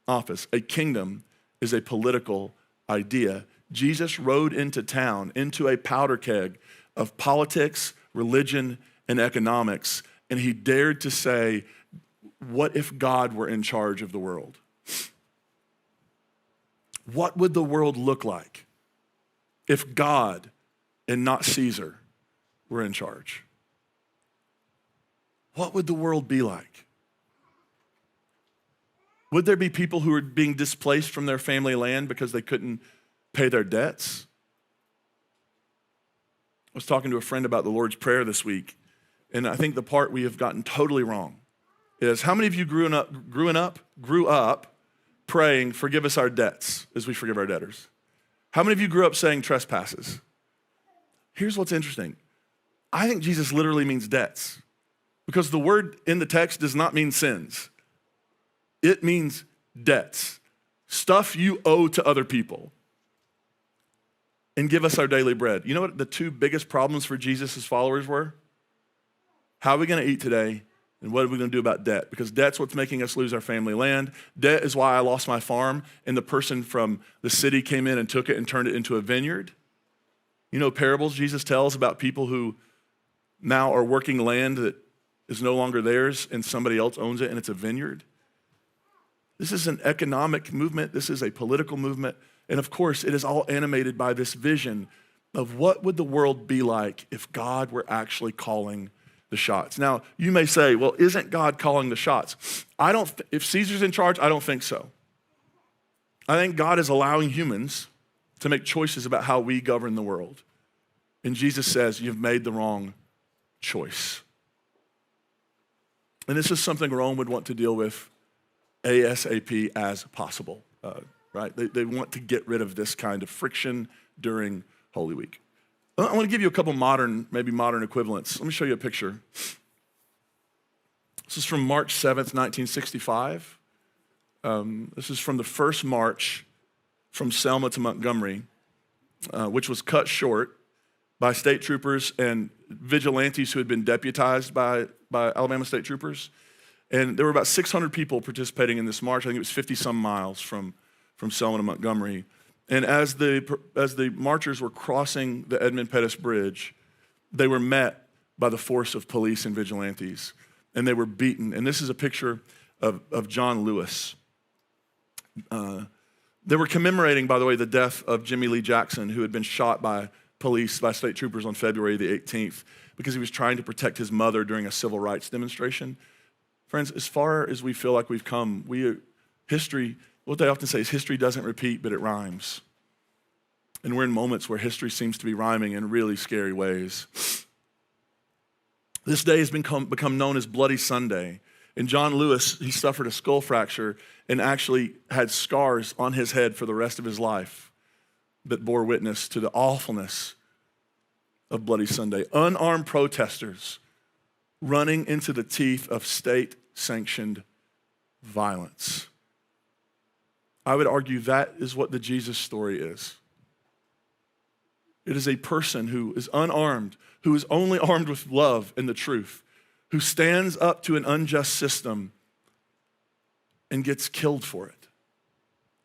office. A kingdom is a political idea. Jesus rode into town, into a powder keg of politics, religion, and economics, and he dared to say, what if God were in charge of the world? What would the world look like if God and not Caesar were in charge? What would the world be like? Would there be people who are being displaced from their family land because they couldn't pay their debts? I was talking to a friend about the Lord's Prayer this week, and I think the part we have gotten totally wrong is, how many of you grew up praying, forgive us our debts as we forgive our debtors? How many of you grew up saying trespasses? Here's what's interesting. I think Jesus literally means debts, because the word in the text does not mean sins. It means debts, stuff you owe to other people. And give us our daily bread. You know what the two biggest problems for Jesus' followers were? How are we going to eat today? And what are we going to do about debt? Because debt's what's making us lose our family land. Debt is why I lost my farm, and the person from the city came in and took it and turned it into a vineyard. You know parables Jesus tells about people who now are working land that is no longer theirs and somebody else owns it and it's a vineyard. This is an economic movement. This is a political movement. And of course, it is all animated by this vision of what would the world be like if God were actually calling the shots. Now, you may say, well, isn't God calling the shots? If Caesar's in charge, I don't think so. I think God is allowing humans to make choices about how we govern the world. And Jesus says, you've made the wrong choice. And this is something Rome would want to deal with ASAP as possible, right? They want to get rid of this kind of friction during Holy Week. I want to give you a couple maybe modern equivalents. Let me show you a picture. This is from March 7th, 1965. This is from the first march from Selma to Montgomery, which was cut short by state troopers and vigilantes who had been deputized by Alabama state troopers. And there were about 600 people participating in this march. I think it was 50-some miles from Selma to Montgomery. And as the marchers were crossing the Edmund Pettus Bridge, they were met by the force of police and vigilantes, and they were beaten. And this is a picture of John Lewis. They were commemorating, by the way, the death of Jimmy Lee Jackson, who had been shot by state troopers on February the 18th because he was trying to protect his mother during a civil rights demonstration. Friends, as far as we feel like we've come, history, what they often say is history doesn't repeat, but it rhymes. And we're in moments where history seems to be rhyming in really scary ways. This day has become known as Bloody Sunday. And John Lewis, he suffered a skull fracture and actually had scars on his head for the rest of his life that bore witness to the awfulness of Bloody Sunday. Unarmed protesters running into the teeth of state-sanctioned violence. I would argue that is what the Jesus story is. It is a person who is unarmed, who is only armed with love and the truth, who stands up to an unjust system and gets killed for it.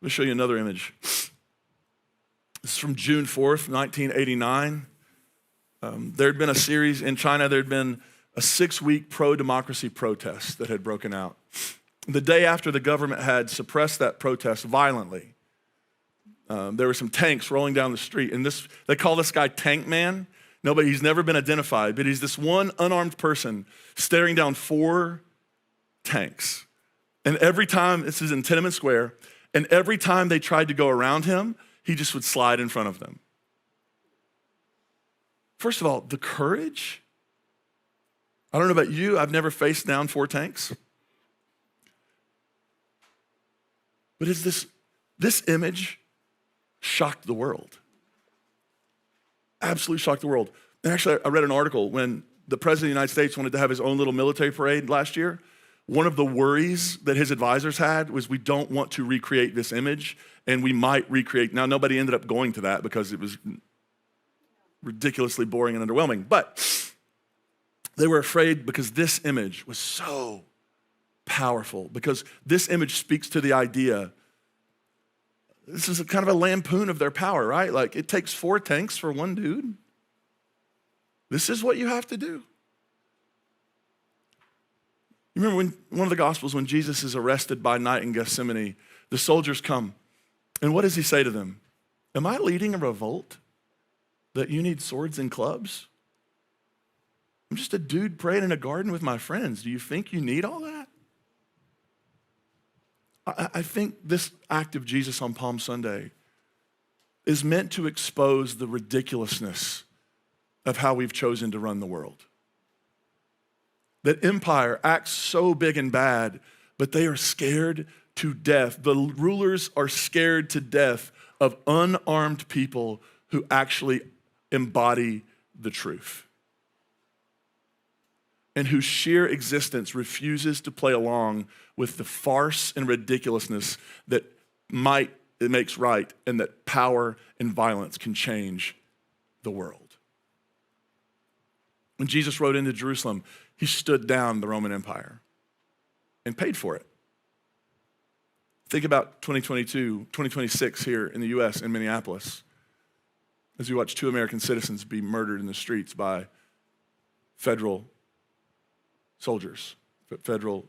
Let me show you another image. This is from June 4th, 1989. There had been a series in China, there had been a 6-week pro-democracy protest that had broken out. The day after the government had suppressed that protest violently, there were some tanks rolling down the street, and they call this guy Tank Man. He's never been identified, but he's this one unarmed person staring down 4 tanks. And every time, this is in Tiananmen Square, and every time they tried to go around him, he just would slide in front of them. First of all, the courage. I don't know about you, I've never faced down 4 tanks. But this image shocked the world. Absolutely shocked the world. And actually, I read an article when the President of the United States wanted to have his own little military parade last year. One of the worries that his advisors had was we don't want to recreate this image, and we might recreate. Now, nobody ended up going to that because it was ridiculously boring and underwhelming. But they were afraid because this image was so powerful, because this image speaks to the idea. This is kind of a lampoon of their power, right? Like, it takes 4 tanks for one dude. This is what you have to do. You remember when one of the Gospels, when Jesus is arrested by night in Gethsemane, the soldiers come, and what does he say to them? Am I leading a revolt that you need swords and clubs? I'm just a dude praying in a garden with my friends. Do you think you need all that? I think this act of Jesus on Palm Sunday is meant to expose the ridiculousness of how we've chosen to run the world. That empire acts so big and bad, but they are scared to death. The rulers are scared to death of unarmed people who actually embody the truth. and whose sheer existence refuses to play along with the farce and ridiculousness that might it makes right, and that power and violence can change the world. When Jesus rode into Jerusalem, he stood down the Roman Empire and paid for it. Think about 2026 here in the US in Minneapolis, as we watch 2 American citizens be murdered in the streets by federal soldiers, federal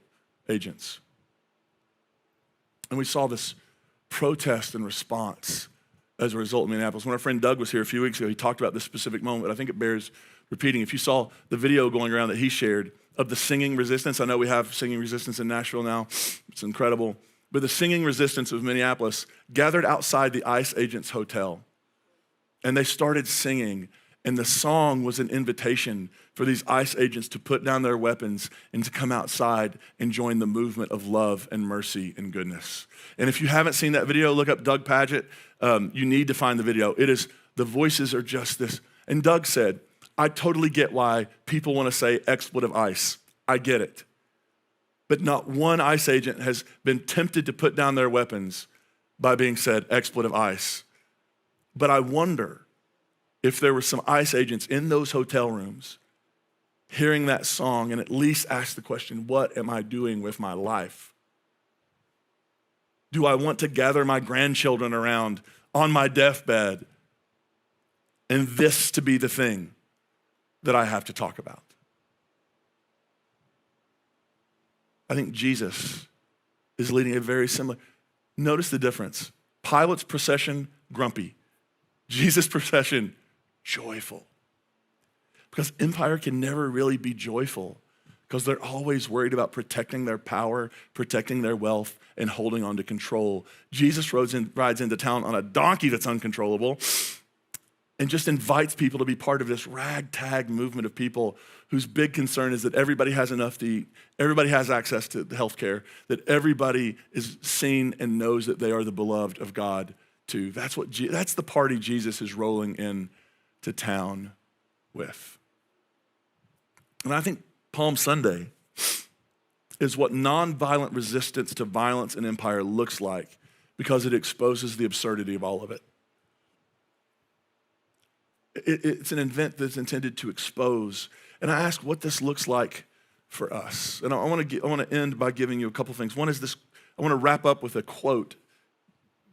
agents. And we saw this protest and response as a result in Minneapolis. When our friend Doug was here a few weeks ago, he talked about this specific moment. I think it bears repeating. If you saw the video going around that he shared of the singing resistance, I know we have singing resistance in Nashville now. It's incredible. But the singing resistance of Minneapolis gathered outside the ICE agents' hotel, and they started singing. And the song was an invitation for these ICE agents to put down their weapons and to come outside and join the movement of love and mercy and goodness. And if you haven't seen that video, look up Doug Paget. You need to find the video. The voices are just this. And Doug said, I totally get why people want to say expletive ICE. I get it. But not one ICE agent has been tempted to put down their weapons by being said expletive ICE. But I wonder if there were some ICE agents in those hotel rooms hearing that song and at least ask the question, what am I doing with my life? Do I want to gather my grandchildren around on my deathbed and this to be the thing that I have to talk about? I think Jesus is leading a very similar. Notice the difference. Pilate's procession, grumpy. Jesus' procession, joyful. Because empire can never really be joyful because they're always worried about protecting their power, protecting their wealth, and holding on to control. Jesus rides into town on a donkey that's uncontrollable and just invites people to be part of this ragtag movement of people whose big concern is that everybody has enough to eat, everybody has access to health care, that everybody is seen and knows that they are the beloved of God too. That's the party Jesus is rolling in to town with. And I think Palm Sunday is what nonviolent resistance to violence and empire looks like because it exposes the absurdity of all of it. It's an event that's intended to expose. And I ask what this looks like for us. And I want to end by giving you a couple things. One is this, I want to wrap up with a quote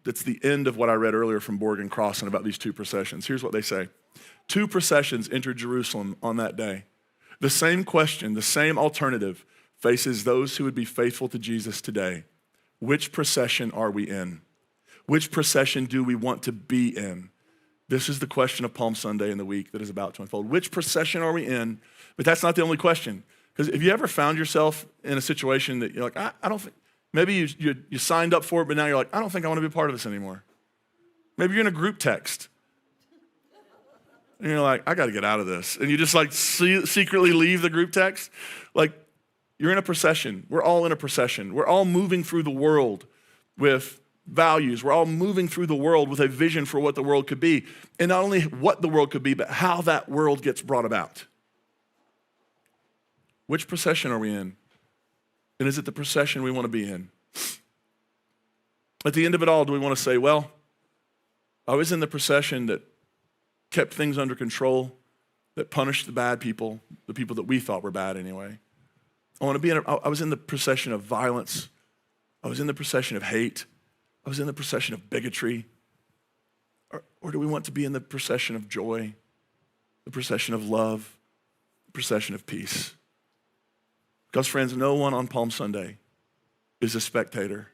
that's the end of what I read earlier from Borg and Crossan about these 2 processions. Here's what they say. 2 processions entered Jerusalem on that day. The same question, the same alternative faces those who would be faithful to Jesus today. Which procession are we in? Which procession do we want to be in? This is the question of Palm Sunday in the week that is about to unfold. Which procession are we in? But that's not the only question. Because if you ever found yourself in a situation that you're like, I don't think, maybe you signed up for it, but now you're like, I don't think I want to be a part of this anymore. Maybe you're in a group text. And you're like, I got to get out of this. And you just like secretly leave the group text. Like, you're in a procession. We're all in a procession. We're all moving through the world with values. We're all moving through the world with a vision for what the world could be. And not only what the world could be, but how that world gets brought about. Which procession are we in? And is it the procession we want to be in? At the end of it all, do we want to say, well, I was in the procession that kept things under control, that punished the bad people, the people that we thought were bad anyway. I was in the procession of violence. I was in the procession of hate. I was in the procession of bigotry. Or do we want to be in the procession of joy, the procession of love, the procession of peace? Because friends, no one on Palm Sunday is a spectator.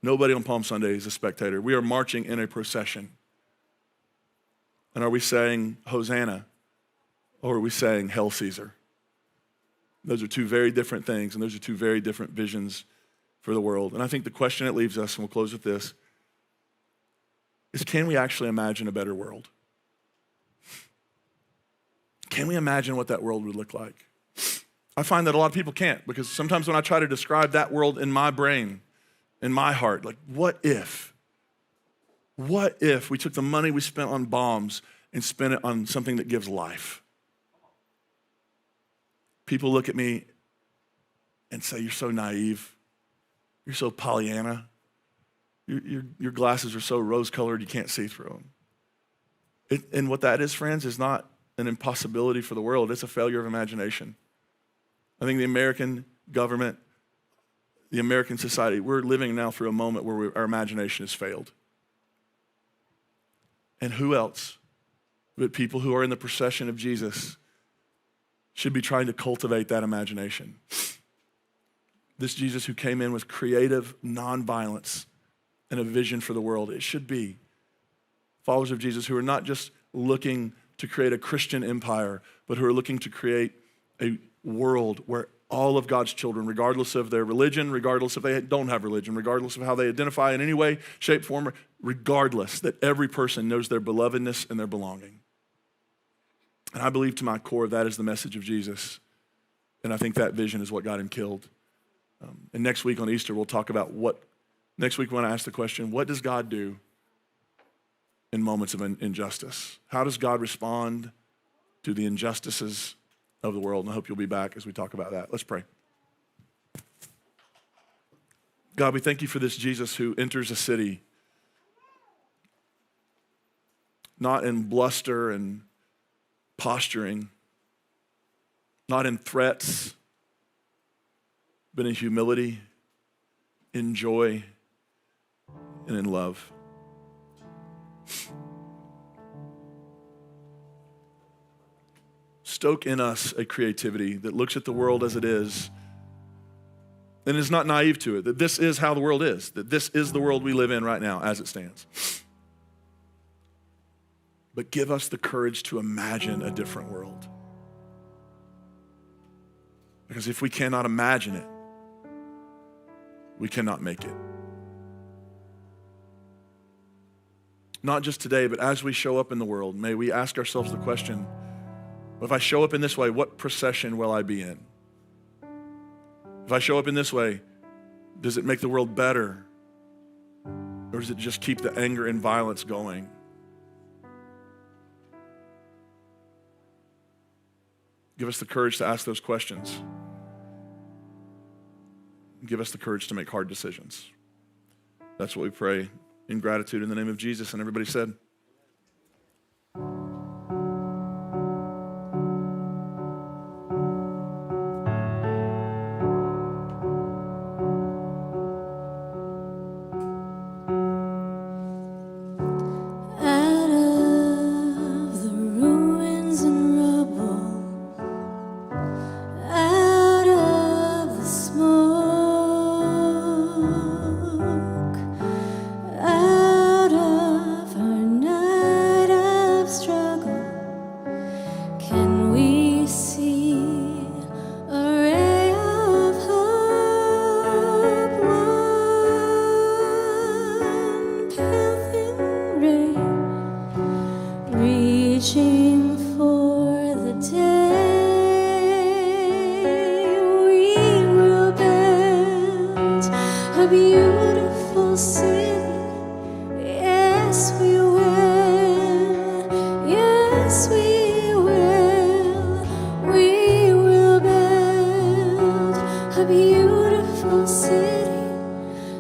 Nobody on Palm Sunday is a spectator. We are marching in a procession. And are we saying Hosanna, or are we saying Hail Caesar? Those are 2 very different things, and those are 2 very different visions for the world. And I think the question it leaves us, and we'll close with this, is can we actually imagine a better world? Can we imagine what that world would look like? I find that a lot of people can't, because sometimes when I try to describe that world in my brain, in my heart, like what if we took the money we spent on bombs and spent it on something that gives life? people look at me and say, you're so naive. You're so Pollyanna. Your glasses are so rose-colored you can't see through them. And what that is, friends, is not an impossibility for the world. It's a failure of imagination. I think the American government, the American society, we're living now through a moment where our imagination has failed. And who else but people who are in the procession of Jesus should be trying to cultivate that imagination? This Jesus who came in with creative nonviolence and a vision for the world. It should be followers of Jesus who are not just looking to create a Christian empire, but who are looking to create a world where all of God's children, regardless of their religion, regardless if they don't have religion, regardless of how they identify in any way, shape, form, regardless, that every person knows their belovedness and their belonging. And I believe to my core that is the message of Jesus. And I think that vision is what got him killed. And next week on Easter, we'll talk about next week when I ask the question, what does God do in moments of injustice? How does God respond to the injustices of the world? And I hope you'll be back as we talk about that. Let's pray. God, we thank you for this Jesus who enters a city not in bluster and posturing, not in threats, but in humility, in joy, and in love. Stoke in us a creativity that looks at the world as it is and is not naive to it, that this is how the world is, that this is the world we live in right now as it stands. But give us the courage to imagine a different world. Because if we cannot imagine it, we cannot make it. Not just today, but as we show up in the world, may we ask ourselves the question, if I show up in this way, what procession will I be in? If I show up in this way, does it make the world better? Or does it just keep the anger and violence going? Give us the courage to ask those questions. Give us the courage to make hard decisions. That's what we pray in gratitude in the name of Jesus. And everybody said, reaching for the day we will build a beautiful city. Yes, we will. Yes, we will. We will build a beautiful city,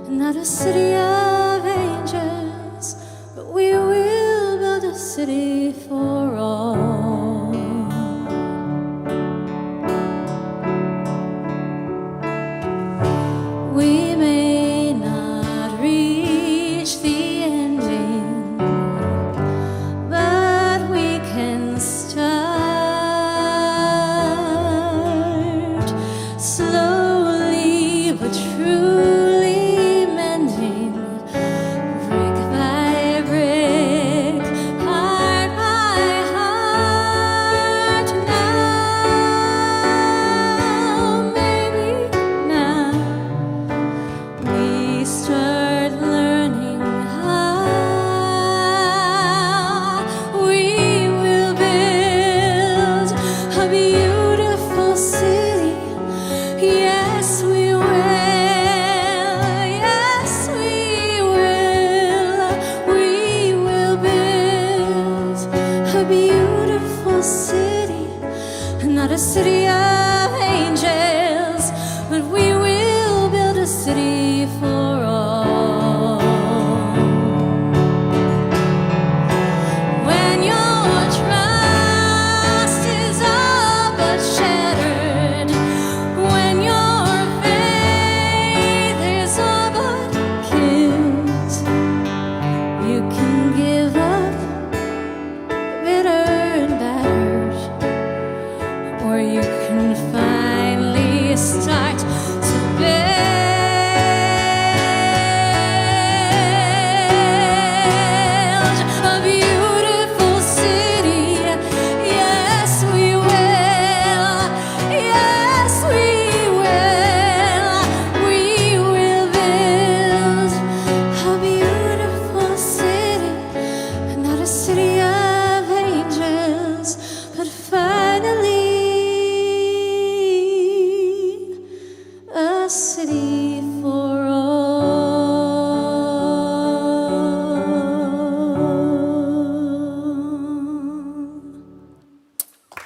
not a city of angels, but we will build a city for all. We may not reach the ending, but we can start slowly but truly mending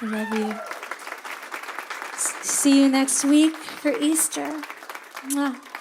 I love you. See you next week for Easter. Mwah.